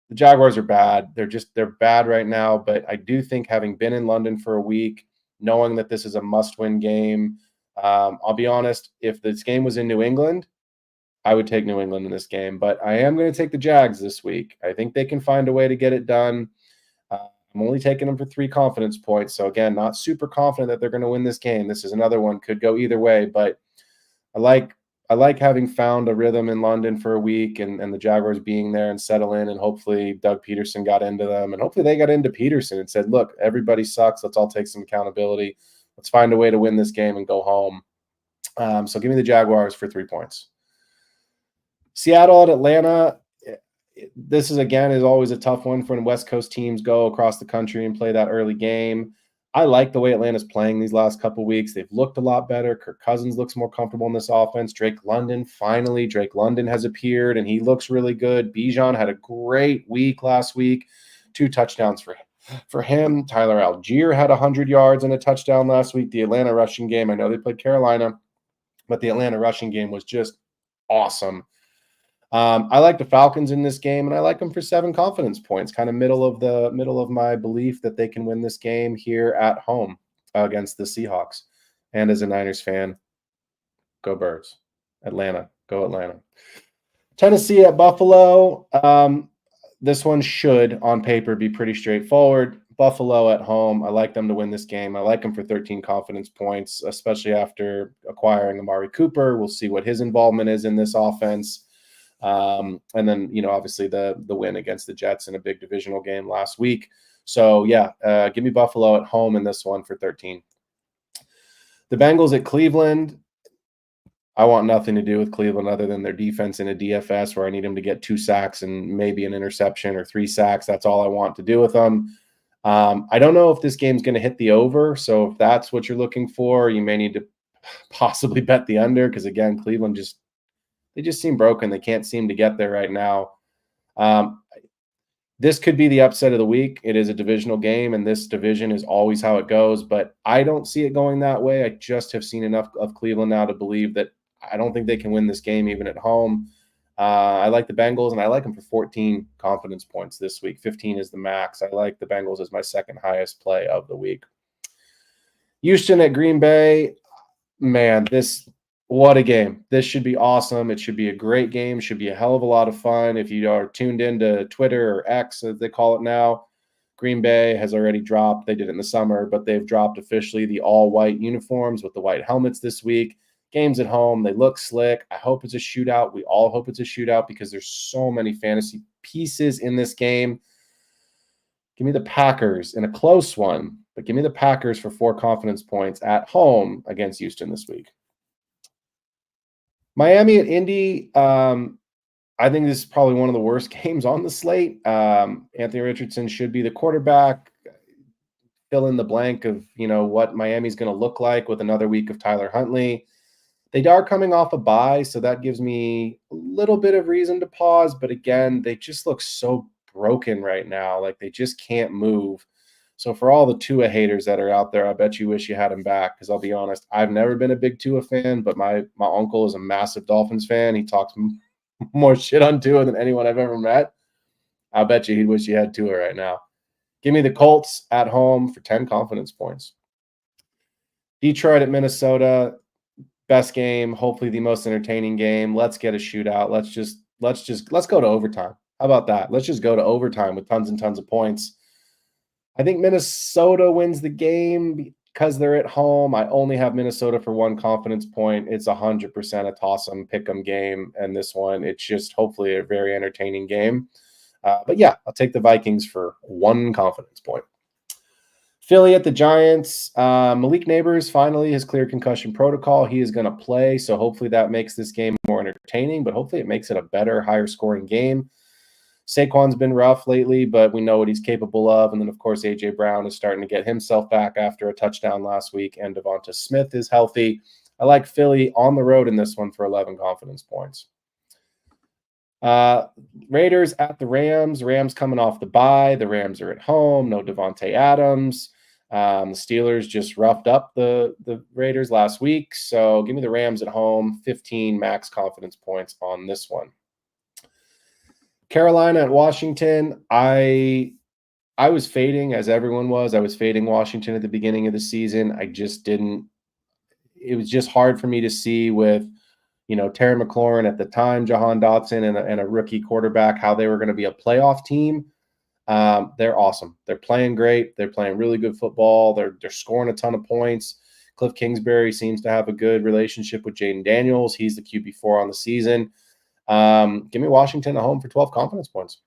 The Jaguars are bad. They're bad right now, but I do think having been in London for a week, knowing that this is a must-win game, I'll be honest, if this game was in New England, I would take New England in this game, but I am going to take the Jags this week. I think they can find a way to get it done. I'm only taking them for 3 confidence points, so again, not super confident that they're going to win this game. This is another one, could go either way, but I like having found a rhythm in London for a week and the Jaguars being there and settle in, and hopefully Doug Peterson got into them, and hopefully they got into Peterson and said, look, everybody sucks. Let's all take some accountability. Let's find a way to win this game and go home. So give me the Jaguars for 3 points. Seattle at Atlanta. This is always a tough one for when West Coast teams go across the country and play that early game. I like the way Atlanta's playing these last couple weeks. They've looked a lot better. Kirk Cousins looks more comfortable in this offense. Drake London has appeared, and he looks really good. Bijan had a great week last week. 2 touchdowns for him. Tyler Algier had 100 yards and a touchdown last week. The Atlanta rushing game, I know they played Carolina, but the Atlanta rushing game was just awesome. I like the Falcons in this game, and I like them for 7 confidence points, kind of middle of my belief that they can win this game here at home against the Seahawks. And as a Niners fan, go Birds. Atlanta, go Atlanta. Tennessee at Buffalo. This one should, on paper, be pretty straightforward. Buffalo at home. I like them to win this game. I like them for 13 confidence points, especially after acquiring Amari Cooper. We'll see what his involvement is in this offense. And then, obviously the win against the Jets in a big divisional game last week. So, give me Buffalo at home in this one for 13. The Bengals at Cleveland. I want nothing to do with Cleveland other than their defense in a DFS where I need them to get 2 sacks and maybe an interception or 3 sacks. That's all I want to do with them. I don't know if this game's going to hit the over. So if that's what you're looking for, you may need to possibly bet the under because, again, Cleveland they just seem broken. They can't seem to get there right now. this could be the upset of the week. It is a divisional game, and this division is always how it goes, but I don't see it going that way. I just have seen enough of Cleveland now to believe that I don't think they can win this game even at home. I like the Bengals, and I like them for 14 confidence points this week. 15 is the max. I like the Bengals as my second highest play of the week. Houston at Green Bay. Man, what a game. This should be awesome. It should be a great game. Should be a hell of a lot of fun. If you are tuned into Twitter or X, as they call it now, Green Bay has already dropped. They did it in the summer, but they've dropped officially the all-white uniforms with the white helmets this week. Games at home. They look slick. I hope it's a shootout. We all hope it's a shootout because there's so many fantasy pieces in this game. Give me the Packers in a close one, but give me the Packers for 4 confidence points at home against Houston this week. Miami at Indy. I think this is probably one of the worst games on the slate. Anthony Richardson should be the quarterback. Fill in the blank of, what Miami's going to look like with another week of Tyler Huntley. They are coming off a bye, so that gives me a little bit of reason to pause. But again, they just look so broken right now. Like they just can't move. So for all the Tua haters that are out there, I bet you wish you had him back. Because I'll be honest, I've never been a big Tua fan, but my uncle is a massive Dolphins fan. He talks more shit on Tua than anyone I've ever met. I bet you he'd wish he had Tua right now. Give me the Colts at home for 10 confidence points. Detroit at Minnesota. Best game, hopefully the most entertaining game. Let's get a shootout. Let's go to overtime. How about that? Let's just go to overtime with tons and tons of points. I think Minnesota wins the game because they're at home. I only have Minnesota for 1 confidence point. It's 100% a toss-em, pick-em game, and this one, it's just hopefully a very entertaining game. But yeah, I'll take the Vikings for 1 confidence point. Philly at the Giants. Malik Neighbors finally has cleared concussion protocol. He is going to play, so hopefully that makes this game more entertaining, but hopefully it makes it a better, higher-scoring game. Saquon's been rough lately, but we know what he's capable of. And then, of course, A.J. Brown is starting to get himself back after a touchdown last week, and Devonta Smith is healthy. I like Philly on the road in this one for 11 confidence points. Raiders at the Rams. Rams coming off the bye. The Rams are at home. No Devontae Adams. The Steelers just roughed up the Raiders last week. So give me the Rams at home. 15 max confidence points on this one. Carolina at Washington. I was fading, as everyone was. I was fading Washington at the beginning of the season. I just didn't. It was just hard for me to see with, Terry McLaurin at the time, Jahan Dotson, and a rookie quarterback, how they were going to be a playoff team. They're awesome. They're playing great. They're playing really good football. They're scoring a ton of points. Cliff Kingsbury seems to have a good relationship with Jaden Daniels. He's the QB4 on the season. Give me Washington at home for 12 confidence points.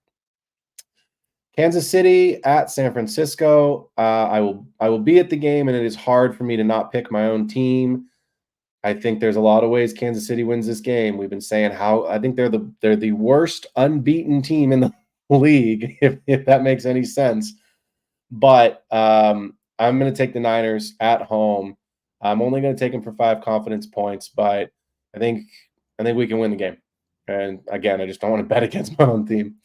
Kansas City at San Francisco. I will be at the game, and it is hard for me to not pick my own team. I think there's a lot of ways Kansas City wins this game. We've been saying how I think they're the worst unbeaten team in the league, if that makes any sense. But I'm going to take the Niners at home. I'm only going to take them for 5 confidence points, but I think we can win the game. And again, I just don't want to bet against my own team.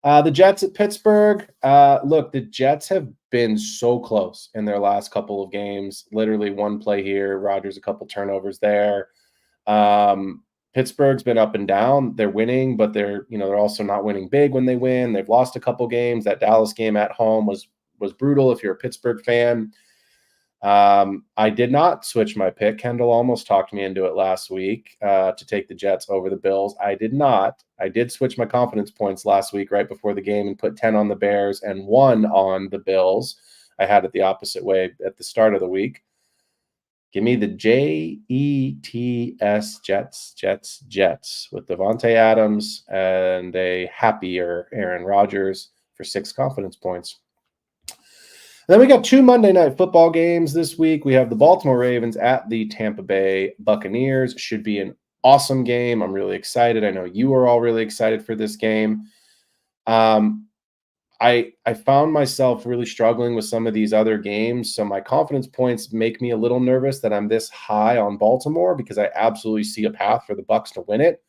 The Jets at Pittsburgh. Look, the Jets have been so close in their last couple of games. Literally one play here, Rodgers a couple turnovers there. Pittsburgh's been up and down. They're winning, but they're also not winning big when they win. They've lost a couple games. That Dallas game at home was brutal if you're a Pittsburgh fan. I did not switch my pick. Kendall almost talked me into it last week to take the Jets over the Bills. I did not. I did switch my confidence points last week right before the game and put 10 on the Bears and 1 on the Bills. I had it the opposite way at the start of the week. Give me the Jets, Jets with Devontae Adams and a happier Aaron Rodgers for 6 confidence points. Then we got 2 Monday Night Football games this week. We have the Baltimore Ravens at the Tampa Bay Buccaneers. Should be an awesome game. I'm really excited. I know you are all really excited for this game. I found myself really struggling with some of these other games, so my confidence points make me a little nervous that I'm this high on Baltimore because I absolutely see a path for the Bucs to win it.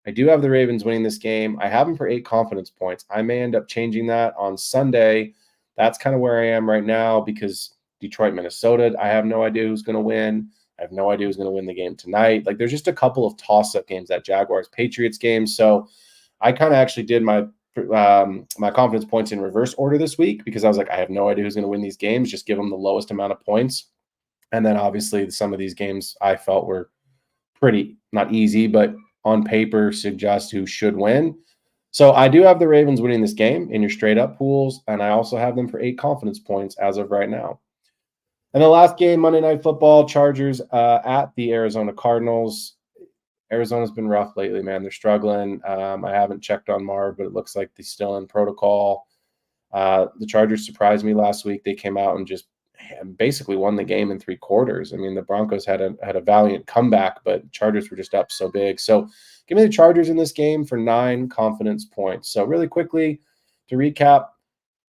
I do have the Ravens winning this game. I have them for 8 confidence points. I may end up changing that on Sunday. That's kind of where I am right now because Detroit, Minnesota, I have no idea who's going to win. I have no idea who's going to win the game tonight. Like, there's just a couple of toss-up games, that Jaguars-Patriots game. So I kind of actually did my confidence points in reverse order this week because I was like, I have no idea who's going to win these games. Just give them the lowest amount of points. And then obviously some of these games I felt were pretty, not easy, but on paper suggest who should win. So I do have the Ravens winning this game in your straight up pools, and I also have them for 8 confidence points as of right now. And the last game, Monday Night Football, Chargers at the Arizona Cardinals. Arizona's been rough lately, man. They're struggling. I haven't checked on Marv, but it looks like they're still in protocol. The Chargers surprised me last week. They came out and just basically won the game in 3 quarters. I mean, the Broncos had a valiant comeback, but Chargers were just up so big. So give me the Chargers in this game for 9 confidence points. So really quickly to recap,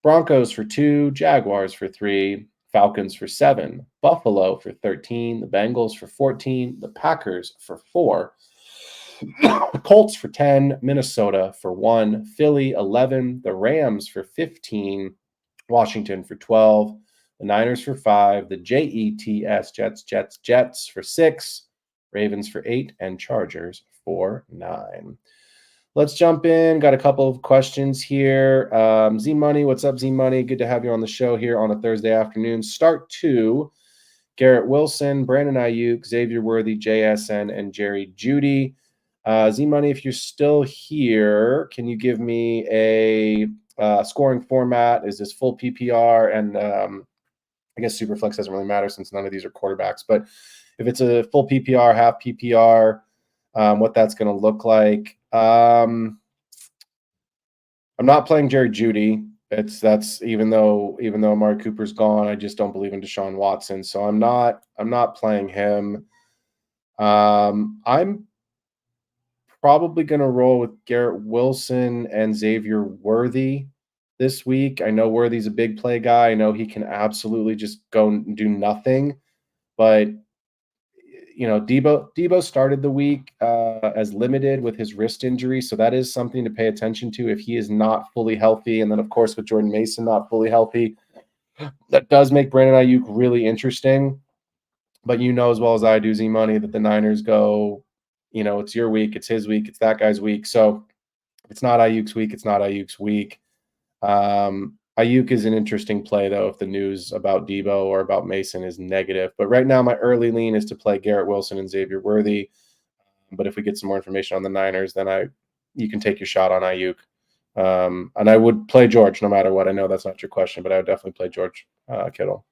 Broncos for 2, Jaguars for 3, Falcons for 7, Buffalo for 13, the Bengals for 14, the Packers for 4, the Colts for 10, Minnesota for 1, Philly 11, the Rams for 15, Washington for 12, the Niners for 5, the Jets for 6, Ravens for 8, and Chargers for 9. Let's jump in. Got a couple of questions here. Z Money, what's up, Z Money? Good to have you on the show here on a Thursday afternoon. Start 2, Garrett Wilson, Brandon Ayuk, Xavier Worthy, JSN, and Jerry Jeudy. Z Money, if you're still here, can you give me a scoring format? Is this full PPR? And I guess Superflex doesn't really matter since none of these are quarterbacks. But if it's a full PPR, half PPR, what that's going to look like. I'm not playing Jerry Jeudy. That's even though Amari Cooper's gone, I just don't believe in Deshaun Watson. So I'm not playing him. I'm probably going to roll with Garrett Wilson and Xavier Worthy this week. I know Worthy's a big play guy. I know he can absolutely just go and do nothing, but you know, Debo started the week as limited with his wrist injury, so that is something to pay attention to if he is not fully healthy. And then, of course, with Jordan Mason not fully healthy, that does make Brandon Ayuk really interesting. But you know as well as I do, Z Money, that the Niners go, you know, it's your week, it's his week, it's that guy's week. So if it's not Ayuk's week, it's not Ayuk's week. Ayuk is an interesting play, though, if the news about Debo or about Mason is negative. But right now, my early lean is to play Garrett Wilson and Xavier Worthy. But if we get some more information on the Niners, then you can take your shot on Ayuk. And I would play George no matter what. I know that's not your question, but I would definitely play George Kittle.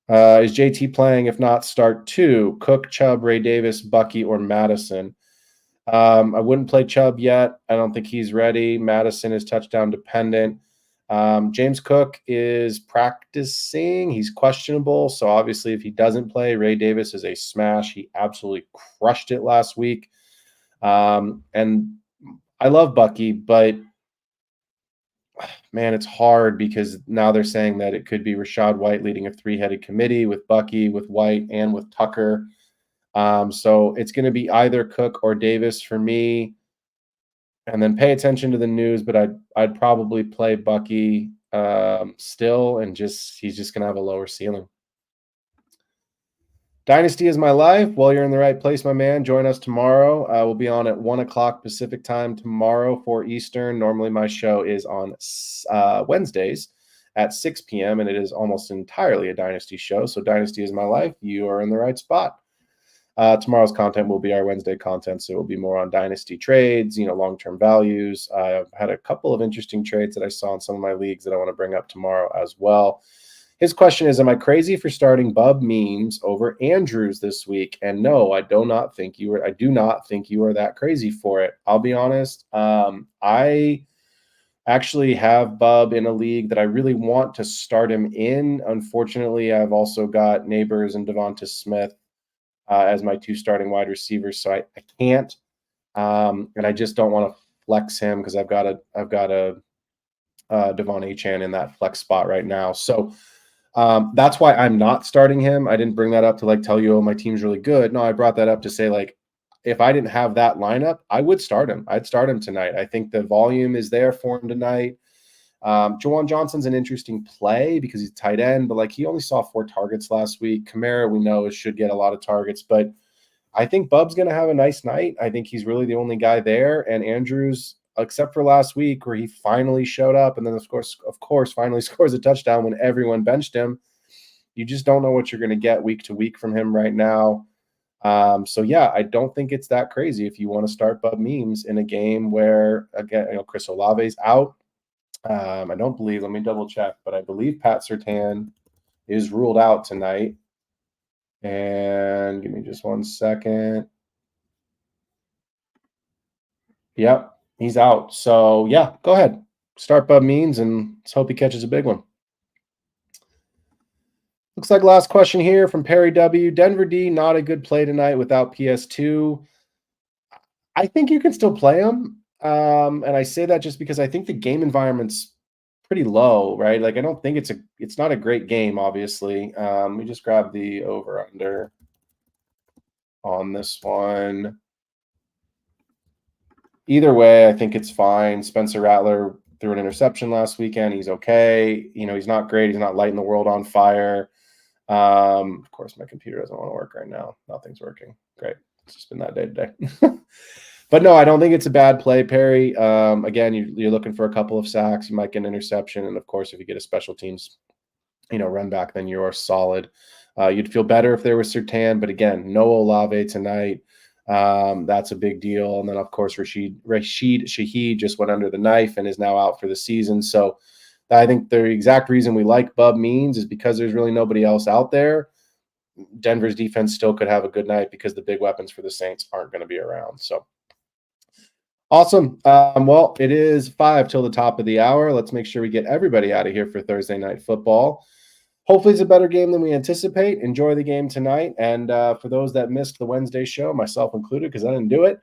Is JT playing? If not, start 2. Cook, Chubb, Ray Davis, Bucky, or Madison. I wouldn't play Chubb yet. I don't think he's ready. Madison is touchdown dependent. James Cook is practicing. He's questionable. So obviously if he doesn't play, Ray Davis is a smash. He absolutely crushed it last week. And I love Bucky, but man, it's hard because now they're saying that it could be Rachaad White leading a 3-headed committee with Bucky, with White, and with Tucker. So it's going to be either Cook or Davis for me. And then pay attention to the news, but I'd probably play Bucky still, and he's just going to have a lower ceiling. Dynasty is my life. Well, you're in the right place, my man. Join us tomorrow. We'll be on at 1 o'clock Pacific time tomorrow, 4 Eastern. Normally my show is on Wednesdays at 6 p.m., and it is almost entirely a Dynasty show. So Dynasty is my life. You are in the right spot. Tomorrow's content will be our Wednesday content, so it will be more on dynasty trades, long-term values. I've had a couple of interesting trades that I saw in some of my leagues that I want to bring up tomorrow as well. His question is, am I crazy for starting Bub Means over Andrews this week? And no, I do not think you are that crazy for it. I'll be honest. I actually have Bub in a league that I really want to start him in. Unfortunately, I've also got Neighbors and Devonta Smith as my 2 starting wide receivers, so I can't, and I just don't want to flex him because I've got a Devon Achane in that flex spot right now. So that's why I'm not starting him. I didn't bring that up to tell you, oh, my team's really good. No, I brought that up to say if I didn't have that lineup, I would start him. I'd start him tonight. I think the volume is there for him tonight. Juwan Johnson's an interesting play because he's tight end, but like he only saw 4 targets last week. Kamara, we know, should get a lot of targets, but I think Bub's going to have a nice night. I think he's really the only guy there. And Andrews, except for last week where he finally showed up and then of course finally scores a touchdown when everyone benched him, you just don't know what you're going to get week to week from him right now. So yeah, I don't think it's that crazy if you want to start Bub Memes in a game where, again, Chris Olave's out. I don't believe, let me double check, but I believe Pat Surtain is ruled out tonight. And give me just 1 second. Yep, he's out. So yeah, go ahead. Start Bub Means and let's hope he catches a big one. Looks like last question here from Perry W. Denver D, not a good play tonight without PS2. I think you can still play him. And I say that just because I think the game environment's pretty low, right? Like I don't think it's not a great game, obviously. Let me just grab the over-under on this one. Either way, I think it's fine. Spencer Rattler threw an interception last weekend. He's okay. He's not great. He's not lighting the world on fire. Of course, my computer doesn't want to work right now. Nothing's working. Great. It's just been that day today. But no, I don't think it's a bad play, Perry. Again, you're looking for a couple of sacks. You might get an interception. And, of course, if you get a special teams, run back, then you're solid. You'd feel better if there was Surtain. But, again, no Olave tonight. That's a big deal. And then, of course, Rashid Shaheed just went under the knife and is now out for the season. So I think the exact reason we like Bub Means is because there's really nobody else out there. Denver's defense still could have a good night because the big weapons for the Saints aren't going to be around. So awesome. Well, it is 5 till the top of the hour. Let's make sure we get everybody out of here for Thursday Night Football. Hopefully it's a better game than we anticipate. Enjoy the game tonight. And for those that missed the Wednesday show, myself included, because I didn't do it,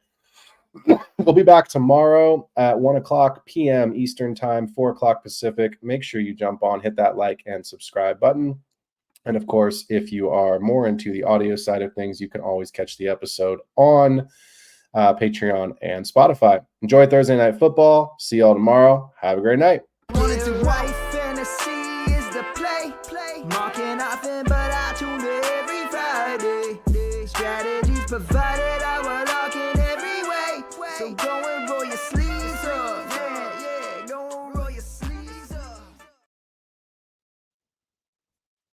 we'll be back tomorrow at 1 o'clock p.m. Eastern Time, 4 o'clock Pacific. Make sure you jump on, hit that like and subscribe button. And, of course, if you are more into the audio side of things, you can always catch the episode on Patreon and Spotify. Enjoy Thursday Night Football. See y'all tomorrow. Have a great night. Wanted to write fantasy is the play. Marking nothing, but I tune in every Friday. Strategies provided.